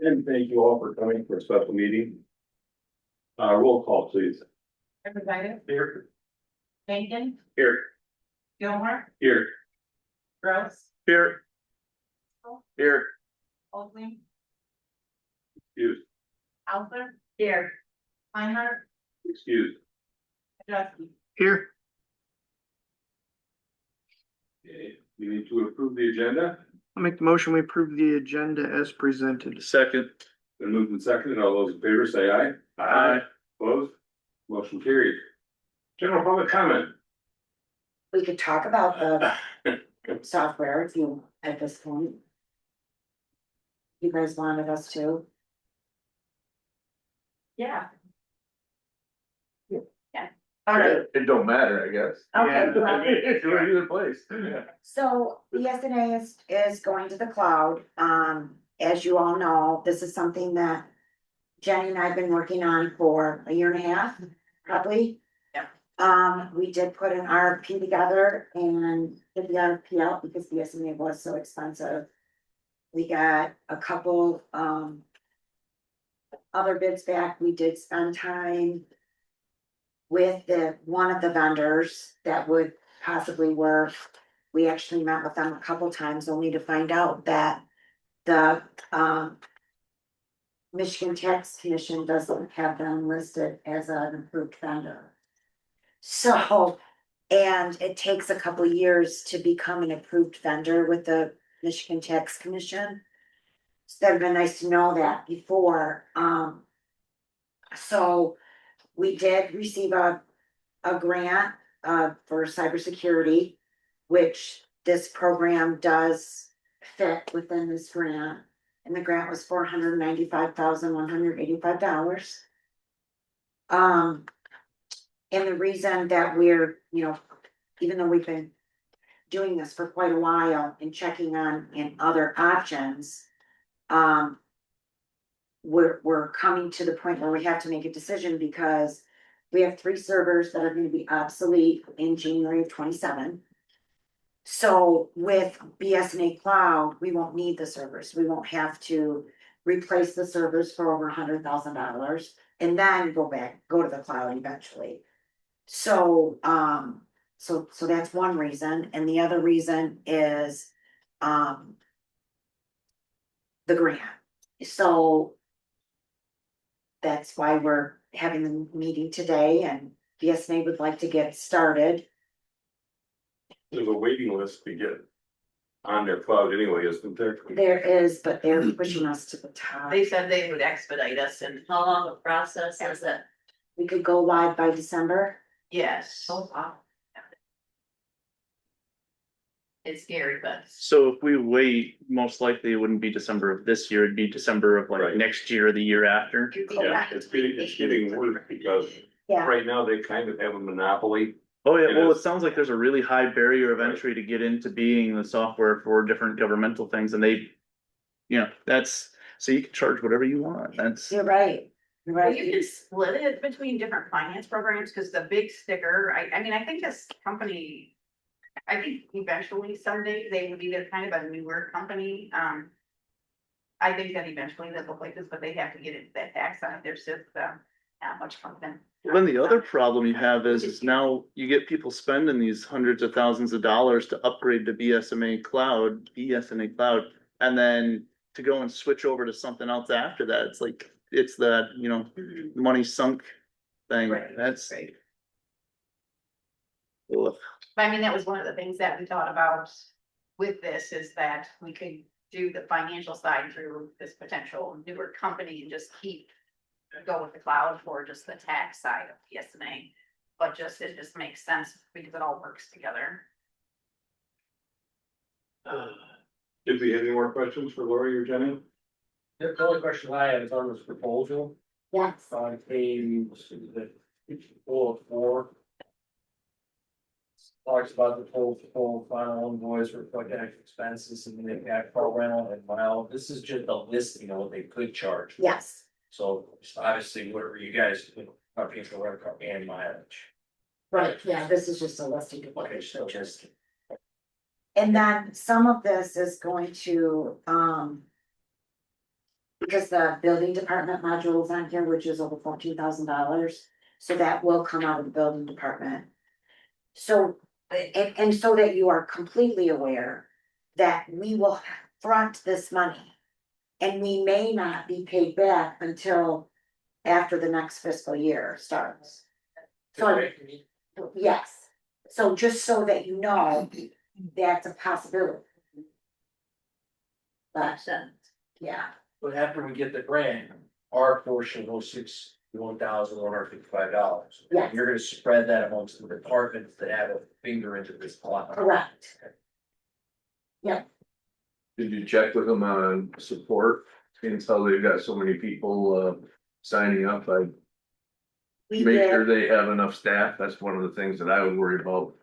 And thank you all for coming for a special meeting. Roll call, please. Everybody, Here. Bacon, Here. Gilmore, Here. Gross, Here. Here. Oldham, Excuse. Alter. Here. Einhardt, Excuse. Justin. Here. Okay, we need to approve the agenda. I'll make the motion, we approve the agenda as presented. Second. Been moved and seconded. All those in favor say aye. Aye. Opposed? Motion carried. General public comment. We could talk about the software if you, at this point. You guys wanted us to. Yeah. All right, It don't matter, I guess. okay, well, It's either place. so BSNA is going to the cloud. As you all know, this is something that Jenny and I have been working on for a year and a half, probably. Yeah. We did put an RFP together and did the RFP out because BSNA was so expensive. We got a couple, other bids back. We did spend time with one of the vendors that would possibly work. We actually met with them a couple times only to find out that the, Michigan Tax Commission doesn't have them listed as an approved vendor. So, and it takes a couple years to become an approved vendor with the Michigan Tax Commission. So that'd been nice to know that before, so we did receive a grant, for cybersecurity, which this program does fit within this grant. And the grant was $495,185. And the reason that we're, even though we've been doing this for quite a while and checking on in other options, we're coming to the point where we have to make a decision because we have 3 servers that are gonna be obsolete in January of 27. So with BSNA Cloud, we won't need the servers. We won't have to replace the servers for over $100,000 and then go to the cloud eventually. So, so that's one reason. And the other reason is, the grant. So that's why we're having the meeting today and BSNA would like to get started. There's a waiting list to get on their cloud anyway, isn't there? There is, but they're pushing us to the top. They said they would expedite us and how long the process is it? We could go live by December. Yes. Oh, wow. It's scary, but. So if we wait, most likely it wouldn't be December of this year, it'd be December of like Right. next year or the year after. Yeah, it's getting worse because Yeah, right now they kind of have a monopoly. Oh, yeah, It well, it is. sounds like there's a really high barrier of Right. entry to get into being the software for different governmental things and they. That's, so you can charge whatever you want, that's. you're right. You're Well, right. you can split it between different finance programs, cause the big sticker, I mean, I think this company. I think eventually someday they would be kind of a newer company, I think that eventually they'll look like this, but they have to get into that tax on their system, not much fun. Then the other problem you have is now you get people spending these hundreds of thousands of dollars to upgrade to BSNA Cloud, and then to go and switch over to something else after that, it's like, it's that, money sunk thing, Right, that's. right. Ugh. But I mean, that was one of the things that we thought about with this is that we could do the financial side through this potential newer company and just go with the cloud for just the tax side of PSNA. But it just makes sense because it all works together. Did we have any more questions for Lori or Jenny? The only question I have is on this proposal, Yes, on page 404. Talks about the total final invoice reflecting actual expenses and the impact program and mile. This is just a listing of what they could charge. yes. So obviously, whatever you guys, are paying for rental car and mileage. Right, yeah, this is just a listing of what Okay, it so should. just, And then some of this is going to, Because the building department module is on here, which is over $14,000, so that will come out of the building department. So, and so that you are completely aware that we will front this money. And we may not be paid back until after the next fiscal year starts. So, yes, so just so that you know, that's a possibility. But, yeah, But after we get the grant, our portion of $61,155. Yes. You're gonna spread that amongst the departments that have a finger into this pot. correct. Did you check with them on support? Since how they've got so many people signing up, I We make sure did, they have enough staff. That's one of the things that I would worry about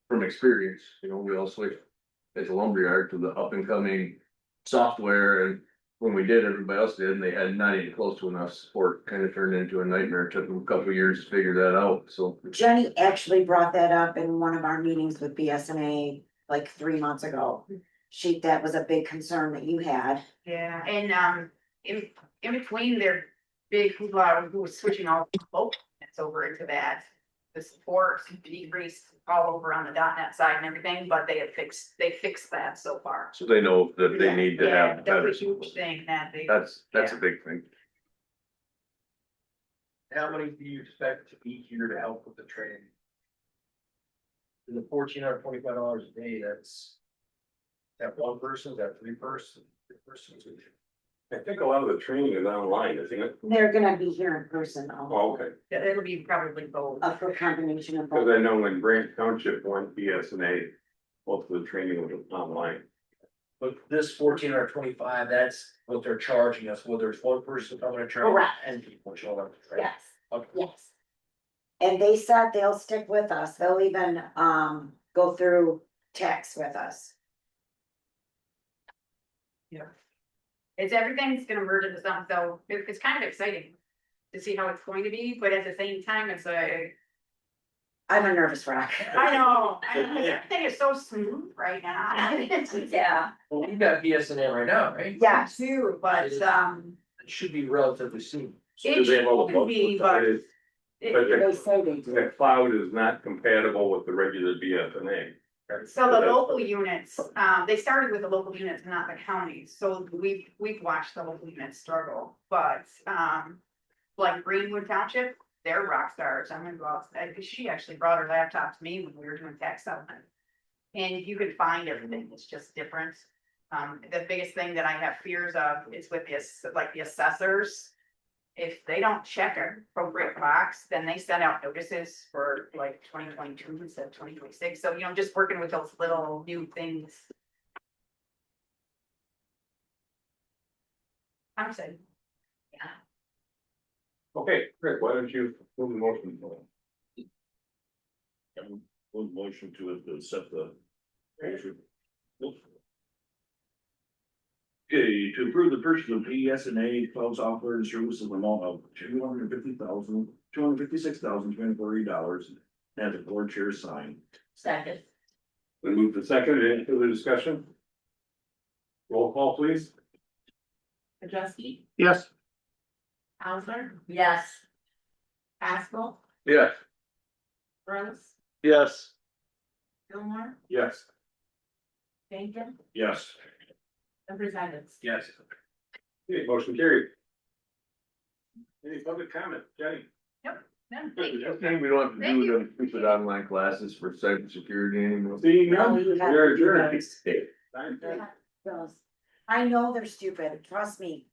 from experience. You know, we all switched as a lumberyard to the up and coming software, and when we did, everybody else did, and they had not even close to enough support. Kind of turned into a nightmare. It took them a couple of years to figure that out, so. Jenny actually brought that up in one of our meetings with BSNA like 3 months ago. That was a big concern that you had. Yeah, and in between their big hoopla, who was switching all both units over into that. The support decreased all over on the .NET side and everything, but they fixed that so far. So they know that they need to Yeah, have better that's a support. huge thing that they. That's a Yeah. big thing. How many do you expect to be here to help with the training? The $1,425 a day, that's. That one person, that three persons? I think a lot of the training is online, isn't it? They're gonna be here in person, Oh, okay. Yeah, it'll be probably both. a combination of Cause both. I know when Grant Township went BSNA, most of the training was online. But this $1,425, that's what they're charging us, whether it's one person coming to train. Correct. And people showing up to train. Yes, Okay. yes. And they said they'll stick with us. They'll even, go through text with us. It's everything's gonna merge into something, so it's kind of exciting to see how it's going to be, but at the same time, it's like, I'm a nervous wreck. I know, everything is so smooth right now. Yeah. Well, we've got BSNA right now, right? Yes. Too, but, It should be relatively soon. it Do they have all the should be, bugs but. with it? But They say they do. The cloud is not compatible with the regular BSNA. So the local units, they started with the local units, not the counties, so we've watched the local units struggle, but, like Greenwood Township, they're rock stars, I'm gonna go out, cause she actually brought her laptop to me when we were doing tax settlement. And you can find everything, it's just different. The biggest thing that I have fears of is with this, like the assessors. If they don't check a appropriate box, then they send out notices for like 2022 instead of 2026. So, just working with those little new things. I'm saying, Okay, Rick, why don't you move the motion? One motion to accept the. Okay, to approve the purchase of PSNA cloud software and services in the amount of $256,240. And the board chair sign. Second. We move to second, any further discussion? Roll call, please. Adjusty, Yes, Hauser? Yes. Haskell, Yes. Rose, Yes, Gilmore, Yes. Jenkins, Yes. representatives. Yes. Okay, motion carried. Any public comment, Jenny? No, thank you. We don't have to Thank do you. the stupid online classes for cybersecurity anymore. No, See, Oh, you have- we're you adjourned. guys- I know they're stupid, trust me.